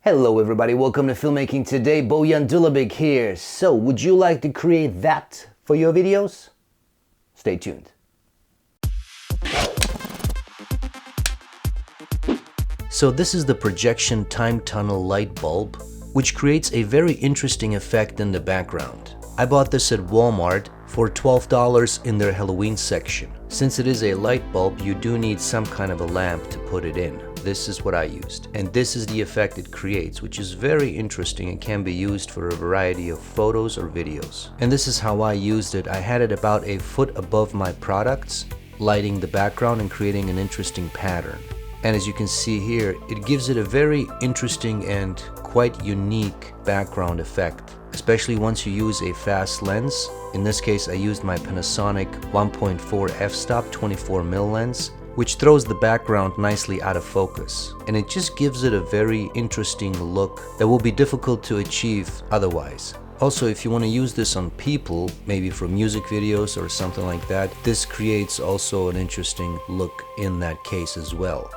Hello everybody, welcome to Filmmaking today. Bojan Dulabic here. So, would you like to create that for your videos? Stay tuned. So this is the projection time tunnel light bulb, which creates a very interesting effect in the background. I bought this at Walmart for $12 in their Halloween section. Since it is a light bulb, you do need some kind of a lamp to put it in. This is what I used, and this is the effect it creates, which is very interesting and can be used for a variety of photos or videos. And this is how I used it. I had it about a foot above my products, lighting the background and creating an interesting pattern. And as you can see here, it gives it a very interesting and quite unique background effect, especially once you use a fast lens. In this case, I used my Panasonic 1.4 f-stop 24mm lens, which throws the background nicely out of focus. And it just gives it a very interesting look that will be difficult to achieve otherwise. Also, if you want to use this on people, maybe for music videos or something like that, this creates also an interesting look in that case as well.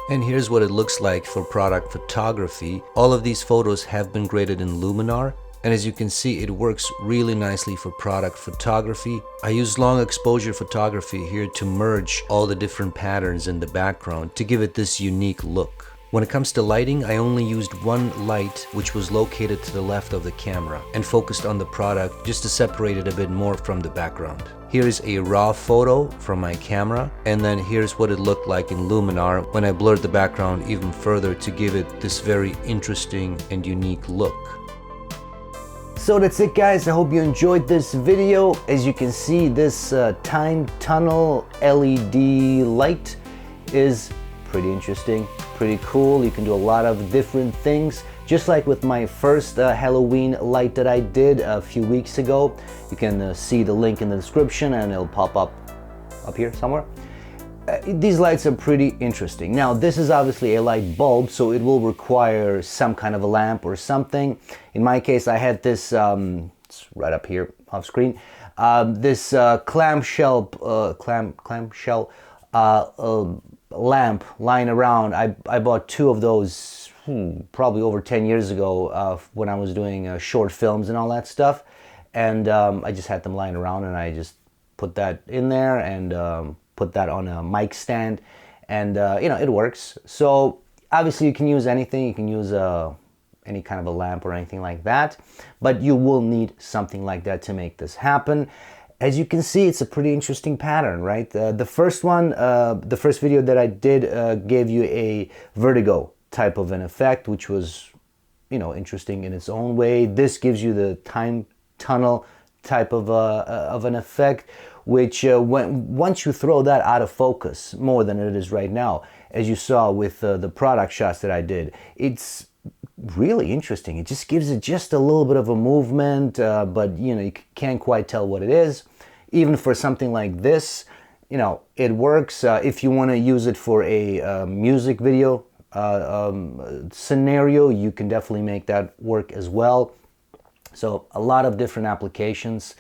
And here's what it looks like for product photography. All of these photos have been graded in Luminar, and as you can see, it works really nicely for product photography. I used long exposure photography here to merge all the different patterns in the background to give it this unique look. When it comes to lighting, I only used one light, which was located to the left of the camera, and focused on the product just to separate it a bit more from the background. Here's a raw photo from my camera, and then here's what it looked like in Luminar when I blurred the background even further to give it this very interesting and unique look. So that's it guys, I hope you enjoyed this video. As you can see, this time tunnel LED light is pretty interesting, pretty cool. You can do a lot of different things. Just like with my first Halloween light that I did a few weeks ago. You can see the link in the description and it'll pop up here somewhere. These lights are pretty interesting. Now this is obviously a light bulb, so it will require some kind of a lamp or something. In my case I had this, it's right up here off screen, this clamshell lamp lying around. I bought two of those probably over 10 years ago when I was doing short films and all that stuff, and I just had them lying around, and I just put that in there and put that on a mic stand, and you know, it works. So obviously you can use anything. You can use any kind of a lamp or anything like that, but you will need something like that to make this happen. As you can see, it's a pretty interesting pattern, right? The first one, the first video that I did gave you a vertigo type of an effect, which was, you know, interesting in its own way. This gives you the time tunnel type of an effect, which once you throw that out of focus more than it is right now, as you saw with the product shots that I did, it's really interesting. It just gives it just a little bit of a movement, but you know, you can't quite tell what it is. Even for something like this, you know, it works. If you want to use it for a music video scenario, you can definitely make that work as well. So a lot of different applications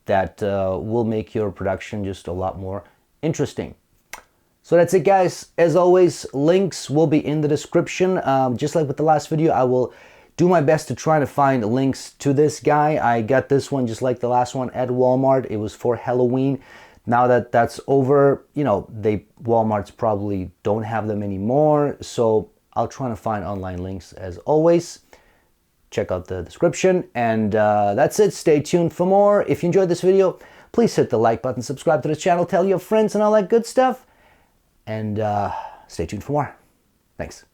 that will make your production just a lot more interesting. So that's it guys. As always, links will be in the description. Just like with the last video, I will do my best to try to find links to this guy. I got this one just like the last one at Walmart. It was for Halloween. Now that that's over, you know, Walmarts probably don't have them anymore. So I'll try to find online links as always. Check out the description, and that's it. Stay tuned for more. If you enjoyed this video, please hit the like button, subscribe to the channel, tell your friends and all that good stuff. And stay tuned for more. Thanks.